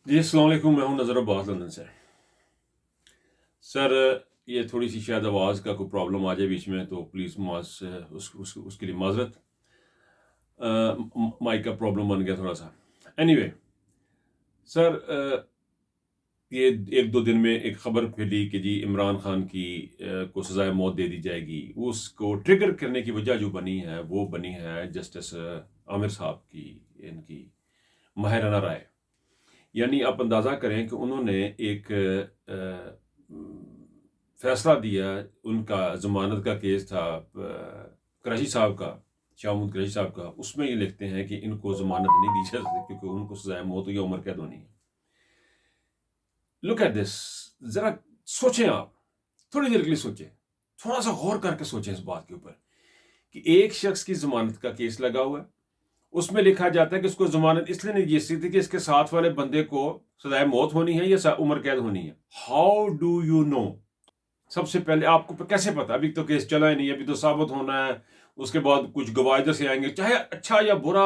जी अस्सलाम वालेकुम, मैं हूं नज़र अब्बास लंदन से। सर, ये थोड़ी सी शायद आवाज़ का कोई प्रॉब्लम आ जाए बीच में, तो प्लीज़ उसके लिए माजरत। माइक का प्रॉब्लम बन गया थोड़ा सा। एनीवे सर, ये एक दो दिन में एक खबर फैली कि जी इमरान खान की को सज़ाए मौत दे दी जाएगी। उसको ट्रिगर करने की वजह जो बनी है वो बनी है जस्टिस आमिर साहब की, इनकी माहिराना राय। यानी आप अंदाज़ा करें कि उन्होंने एक फैसला दिया। उनका ज़मानत का केस था, कुरैशी साहब का, शाह महमूद कुरैशी साहब का। उसमें ये लिखते हैं कि इनको ज़मानत नहीं दी जा सकती क्योंकि उनको सज़ाए मौत या उम्र कैद होनी है। लुक एट दिस, ज़रा सोचें आप, थोड़ी देर के लिए सोचें, थोड़ा सा गौर करके सोचें इस बात के ऊपर कि एक शख्स की ज़मानत का केस लगा हुआ है। उसमें लिखा जाता है कि उसको जमानत इसलिए नहीं दी सकती कि इसके साथ वाले बंदे को सजाए मौत होनी है या उम्र कैद होनी है। How do you know? सबसे पहले आपको कैसे पता? अभी तो केस चला ही नहीं, अभी तो साबित होना है। उसके बाद कुछ गवाह इधर से आएंगे, चाहे अच्छा या बुरा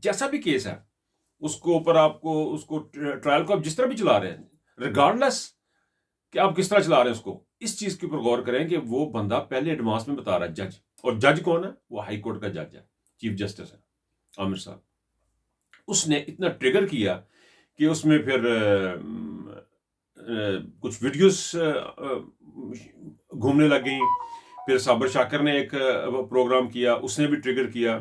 जैसा भी केस है, उसको ऊपर आपको उसको ट्रायल को आप जिस तरह भी चला रहे हैं, रिगार्डलेस कि आप किस तरह चला रहे हैं उसको, इस चीज के ऊपर गौर करें कि वो बंदा पहले एडवांस में बता रहा है जज। और जज कौन है? वो हाई कोर्ट का जज है, चीफ जस्टिस है आमिर साहब। उसने इतना ट्रिगर किया कि उसमें फिर कुछ वीडियोस घूमने लग गई। फिर साबर शाकर ने एक प्रोग्राम किया, उसने भी ट्रिगर किया।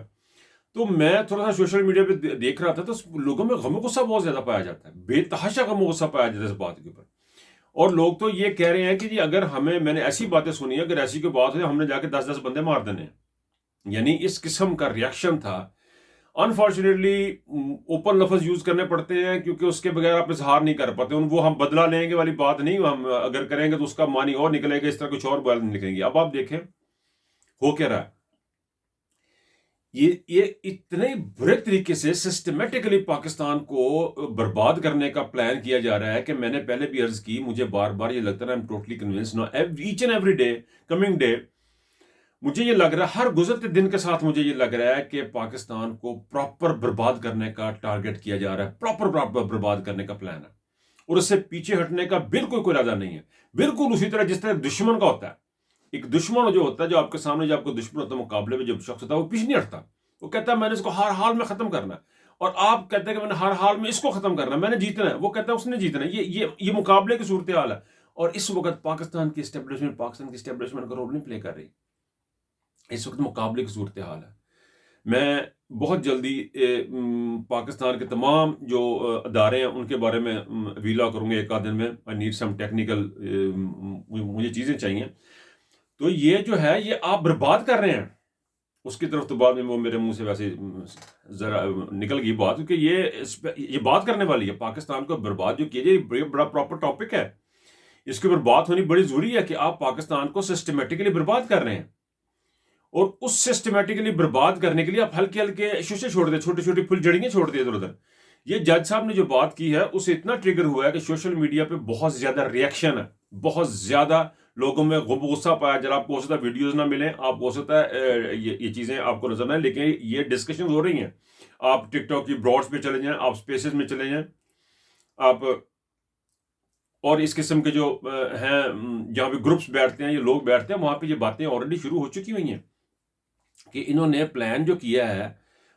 तो मैं थोड़ा सा सोशल मीडिया पे देख रहा था, तो लोगों में गम गुस्सा बहुत ज्यादा पाया जाता है, बेतहाशा गम गुस्सा पाया जाता है इस बात के ऊपर। और लोग तो ये कह रहे हैं कि जी अगर हमें, मैंने ऐसी बातें सुनी है, अगर ऐसी कोई बात हो हमने जाके 10-10 बंदे मार देने हैं। यानी इस किस्म का रिएक्शन था। अनफॉर्चुनेटली ओपन लफ्ज यूज करने पड़ते हैं क्योंकि उसके बगैर आप इजहार नहीं कर पाते। वो हम बदला लेंगे वाली बात नहीं, हम अगर करेंगे तो उसका मानी और निकलेगा, इस तरह कुछ और बात नहीं निकलेंगी। अब आप देखें हो क्या रहा है। ये इतने बुरे तरीके से सिस्टमेटिकली पाकिस्तान को बर्बाद करने का प्लान किया जा रहा है कि मैंने पहले भी अर्ज की, मुझे बार बार ये लगता है, I am totally convince know each and every day, coming day, मुझे ये लग रहा है, हर गुजरते दिन के साथ मुझे ये लग रहा है कि पाकिस्तान को प्रॉपर बर्बाद करने का टारगेट किया जा रहा है, प्रॉपर बर्बाद करने का प्लान है। और उससे पीछे हटने का बिल्कुल कोई इरादा नहीं है। बिल्कुल उसी तरह जिस तरह दुश्मन का होता है। एक दुश्मन जो होता है, जो आपके सामने जो आपको दुश्मन होता है, मुकाबले में जो शख्स होता है वो पीछे नहीं हटता। वो कहता है मैंने इसको हर हाल में खत्म करना है। और आप कहते हैं कि मैंने हर हाल में इसको खत्म करना है, मैंने जीतना है। वो कहता है उसने जीतना है। ये मुकाबले की सूरत हाल है। और इस वक्त पाकिस्तान की स्टेब्लिशमेंट का रोल नहीं प्ले कर रही। इस वक्त मुकाबले की सूरत हाल है। मैं बहुत जल्दी पाकिस्तान के तमाम जो अदारे हैं उनके बारे में वीला करूंगा एक आध दिन में। आई नीड सम टेक्निकल, मुझे चीज़ें चाहिए। तो ये जो है ये आप बर्बाद कर रहे हैं। उसकी तरफ तो बाद में वो मेरे मुंह से वैसे जरा निकल गई बात, क्योंकि ये बात करने वाली है। पाकिस्तान को बर्बाद जो किया जाए, बड़ा प्रॉपर टॉपिक है। इसके ऊपर बात होनी बड़ी जरूरी है कि आप पाकिस्तान को सिस्टमेटिकली बर्बाद कर रहे हैं। और उस सिस्टमेटिकली बर्बाद करने के लिए आप हल्के हल्के शुशे छोड़ दे, छोटी छोटी फुलझड़ियां छोड़ दिए इधर उधर। ये जज साहब ने जो बात की है उससे इतना ट्रिगर हुआ है कि सोशल मीडिया पे बहुत ज्यादा रिएक्शन है, बहुत ज्यादा लोगों में गुस्सा पाया। जरा आपको हो सकता है वीडियोज ना मिले, आपको हो सकता है ये चीजें आपको नजर ना आए, लेकिन ये डिस्कशन हो रही हैं। आप टिकटॉक की ब्रॉड्स पे चले जाएं, आप स्पेसेस में चले जाएं, आप और इस किस्म के जो हैं जहां पे ग्रुप्स बैठते हैं, ये लोग बैठते हैं, वहां पे ये बातें ऑलरेडी शुरू हो चुकी हुई हैं कि इन्होंने प्लान जो किया है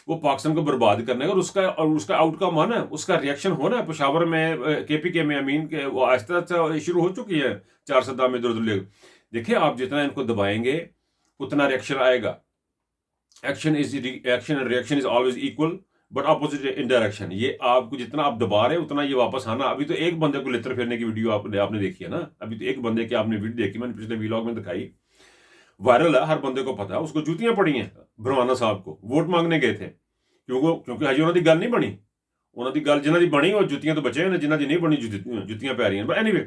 वो पाकिस्तान को बर्बाद करने का। और उसका आउटकम आना है, उसका रिएक्शन होना है। पेशावर में केपीके में अमीन के वो आहिस्ता आहिस्ता शुरू हो चुकी है। 4 में इधर उधर देखिए, आप जितना इनको दबाएंगे उतना रिएक्शन आएगा। Action and reaction is always equal but opposite in direction. ये आपको जितना आप दबा रहे हैं उतना ये वापस आना। अभी तो एक बंदे को लेकर फिरने की वीडियो आपने देखी है ना। अभी तो एक बंदे की आपने वीडियो देखी, मैंने पिछले व्लॉग में दिखाई, वायरल है, हर बंदे को पता है। उसको जूतियां पड़ी हैं भरवाना साहब को, वोट मांगने गए थे क्योंकि हजी उन्होंने गल नहीं बनी। उन्होंने गल जिन्हों की बनी और जुतियां तो बचे हैं, जिन्हों की नहीं बनी जुतियां पै रही हैं। बट एनीवे,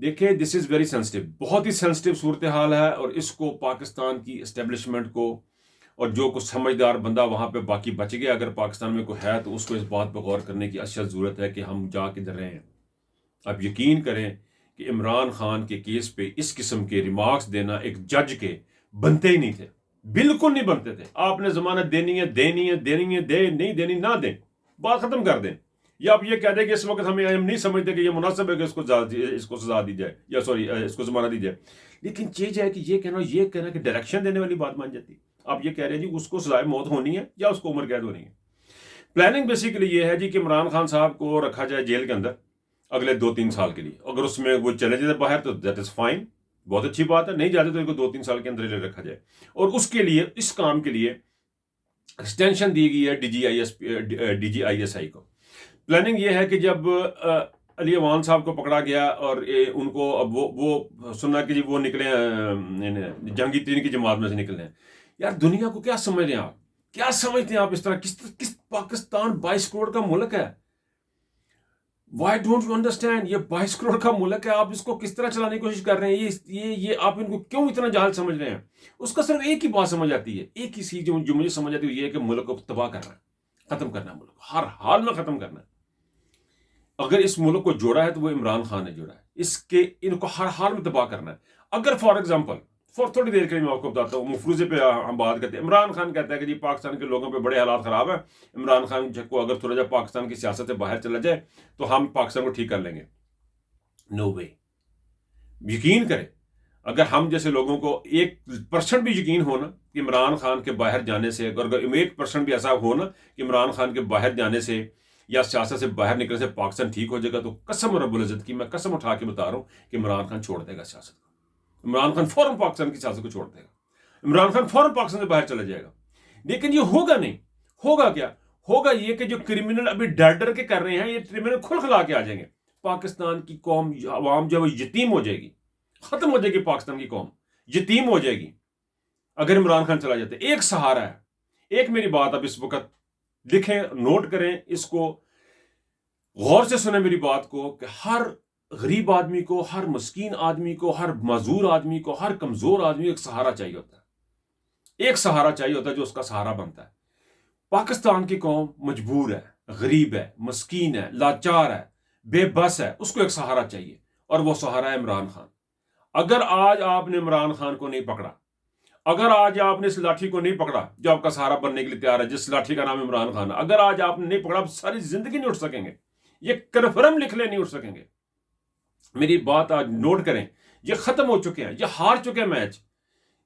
देखिए दिस इज वेरी सेंसिटिव, बहुत ही सेंसिटिव सूरत हाल है। और इसको पाकिस्तान की एस्टेब्लिशमेंट को और जो कुछ समझदार बंदा वहां पे बाकी बच गया अगर पाकिस्तान में कोई है, तो उसको इस बात पर गौर करने की अशद जरूरत है कि हम जा किधर रहे हैं। आप यकीन करें कि इमरान खान के केस पे इस किस्म के रिमार्क्स देना एक जज के बनते ही नहीं थे, बिल्कुल नहीं बनते थे। आपने जमानत देनी है, देनी है, देनी है, दे नहीं देनी ना दें, बात खत्म कर दें। या आप ये कह दें कि इस वक्त हम नहीं समझते कि ये मुनासिब है कि इसको सजा दी जाए, या सॉरी इसको जमाना दी जाए। लेकिन चीज है कि ये कहना कि डायरेक्शन देने वाली बात मान जाती है। आप ये कह रहे हैं जी उसको सजाए मौत होनी है या उसको उम्र कैद होनी है। प्लानिंग बेसिकली ये है जी कि इमरान खान साहब को रखा जाए जेल के अंदर अगले 2-3 साल के लिए। अगर उसमें वो चले जाते बाहर तो दैट इज फाइन, बहुत अच्छी बात है। नहीं जाते तो इनको 2-3 साल के अंदर ले रखा जाए। और उसके लिए, इस काम के लिए एक्सटेंशन दी गई है DGISI को। प्लानिंग ये है कि जब अली अवान साहब को पकड़ा गया और उनको अब वो सुना कि जी वो निकले जहांगीर की जमात में से निकले हैं। यार दुनिया को क्या समझ रहे हैं आप, क्या समझते हैं आप इस तरह? किस पाकिस्तान 22 करोड़ का मुल्क है। Why don't you understand? ये 22 करोड़ का मुल्क है, आप इसको किस तरह चलाने की कोशिश कर रहे हैं? ये आप इनको क्यों इतना जाल समझ रहे हैं? उसका सिर्फ एक ही बात समझ आती है, एक ही चीज जो मुझे समझ आती है, ये है कि मुल्क को तबाह करना है, खत्म करना है, मुल्क हर हाल में खत्म करना है। अगर इस मुल्क को जोड़ा है तो वो इमरान खान ने जोड़ा है। इनको हर हाल में तबाह करना है। अगर फॉर एग्जाम्पल, थोड़ी देर के लिए मैं आपको बताता हूँ, मफरूजे पे हम बात करते हैं। इमरान खान कहता है कि जी पाकिस्तान के लोगों पे बड़े हालात खराब है, इमरान खान को अगर थोड़ा जा पाकिस्तान की सियासत से बाहर चला जाए तो हम पाकिस्तान को ठीक कर लेंगे। नो वे। यकीन करें, अगर हम जैसे लोगों को 1% भी यकीन हो ना कि इमरान खान के बाहर जाने से, अगर 1% भी ऐसा हो ना कि इमरान खान के बाहर जाने से या सियासत से बाहर निकलने से पाकिस्तान ठीक हो जाएगा, तो कसम रब्बुल इज्जत की मैं कसम उठा के बता रहा हूं कि इमरान खान छोड़ देगा सियासत को। इमरान खान फौरन पाकिस्तान की सियासत को छोड़ देगा, इमरान खान फौरन पाकिस्तान से बाहर चला जाएगा। लेकिन ये होगा नहीं। होगा क्या? होगा ये कि जो क्रिमिनल अभी डर डर के कर रहे हैं, ये क्रिमिनल खुल खिला के आ जाएंगे। पाकिस्तान की कौम, आवाम जो है वो यतीम हो जाएगी, खत्म हो जाएगी। पाकिस्तान की कौम यतीम हो जाएगी अगर इमरान खान चला जाता है। एक सहारा है, एक मेरी बात आप इस वक्त लिखें, नोट करें, इसको गौर से सुने मेरी बात को, कि हर गरीब आदमी को, हर मस्कीन आदमी को, हर मजदूर आदमी को, हर कमजोर आदमी को एक सहारा चाहिए होता है। एक सहारा चाहिए होता है जो उसका सहारा बनता है। पाकिस्तान की कौम मजबूर है, गरीब है, मस्कीन है, लाचार है, बेबस है, उसको एक सहारा चाहिए और वो सहारा है इमरान खान। अगर आज आपने इमरान खान को नहीं पकड़ा, अगर आज आपने इस लाठी को नहीं पकड़ा जो आपका सहारा बनने के लिए तैयार है, जिस लाठी का नाम इमरान खान, अगर आज आपने नहीं पकड़ा, आप सारी जिंदगी नहीं उठ सकेंगे। ये कन्फर्म लिख ले, नहीं उठ सकेंगे। मेरी बात आज नोट करें, ये खत्म हो चुके हैं, ये हार चुके हैं मैच,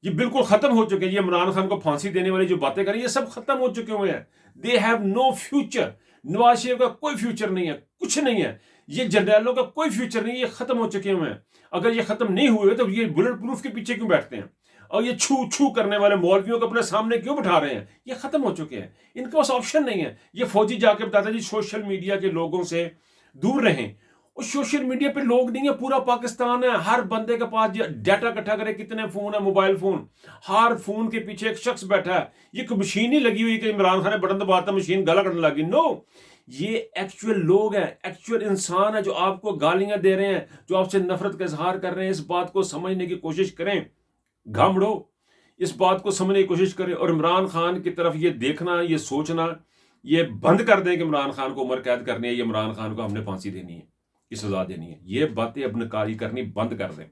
ये बिल्कुल खत्म हो चुके हैं। ये इमरान खान को फांसी देने वाली जो बातें करें, ये सब खत्म हो चुके हुए हैं। They have no future. Nawaz Sharif का कोई फ्यूचर नहीं है, कुछ नहीं है। ये जनरलों का कोई फ्यूचर नहीं है, ये खत्म हो चुके हुए हैं। अगर ये खत्म नहीं हुए तो ये बुलेट प्रूफ के पीछे क्यों बैठते हैं? और ये छू छू करने वाले मौलवियों को अपने सामने क्यों बिठा रहे हैं? ये खत्म हो चुके हैं, इनके पास ऑप्शन नहीं है। ये फौजी जाके बताता जी सोशल मीडिया के लोगों से दूर रहें। और सोशल मीडिया पे लोग नहीं है, पूरा पाकिस्तान है। हर बंदे के पास डाटा इकट्ठा करे, कितने फोन है, मोबाइल फोन, हर फोन के पीछे एक शख्स बैठा है। ये मशीन नहीं लगी हुई कि इमरान खान ने बटन दबाता मशीन गाला कटने लगी। नो, ये एक्चुअल लोग हैं, एक्चुअल इंसान है जो आपको गालियां दे रहे हैं, जो आपसे नफरत का इजहार कर रहे हैं। इस बात को समझने की कोशिश करें, घामड़ो, इस बात को समझने की कोशिश करें और इमरान खान की तरफ ये देखना, ये सोचना, ये बंद कर दें कि इमरान खान को उम्र कैद करनी है, ये इमरान खान को हमने फांसी देनी है, की सजा देनी है। ये बातें अब नकारी करनी बंद कर दें।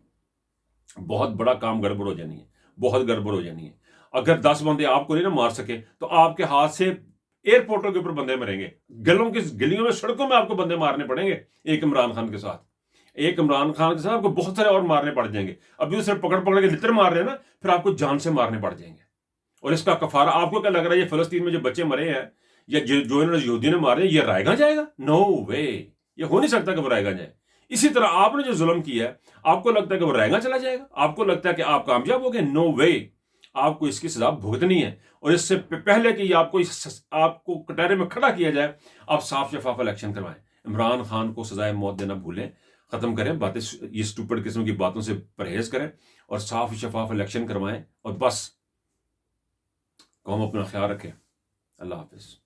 बहुत बड़ा काम गड़बड़ हो जानी है, बहुत गड़बड़ हो जानी है। अगर 10 बंदे आपको नहीं ना मार सके तो आपके हाथ से एयरपोर्टों के ऊपर बंदे मरेंगे, गलियों में, सड़कों में आपको बंदे मारने पड़ेंगे। एक इमरान खान के साथ आपको बहुत सारे और मारने पड़ जाएंगे। अभी तो सिर्फ पकड़ पकड़ के लितर मार रहे हैं ना, फिर आपको जान से मारने पड़ जाएंगे। और इसका कफारा आपको क्या लग रहा है? ये फलस्तीन में जो बच्चे मरे हैं या जो इन्होंने यहूदी ने मारे, ये रायगा जाएगा? नो वे, ये हो नहीं सकता कि वो रायगा जाए। इसी तरह आपने जो जुल्म किया है, आपको लगता है कि वो रायगा चला जाएगा? आपको लगता है कि आप कामयाब हो गए? नो वे, आपको इसकी सजा भुगतनी है। और इससे पहले कि आपको कटहरे में खड़ा किया जाए, आप साफ शफाफ इलेक्शन करवाएं। इमरान खान को सजाए मौत देना भूलें, खत्म करें बातें, ये स्टूपिड किस्म की बातों से परहेज करें और साफ शफाफ इलेक्शन करवाएं। और बस कौम अपना ख्याल रखें। अल्लाह हाफिज।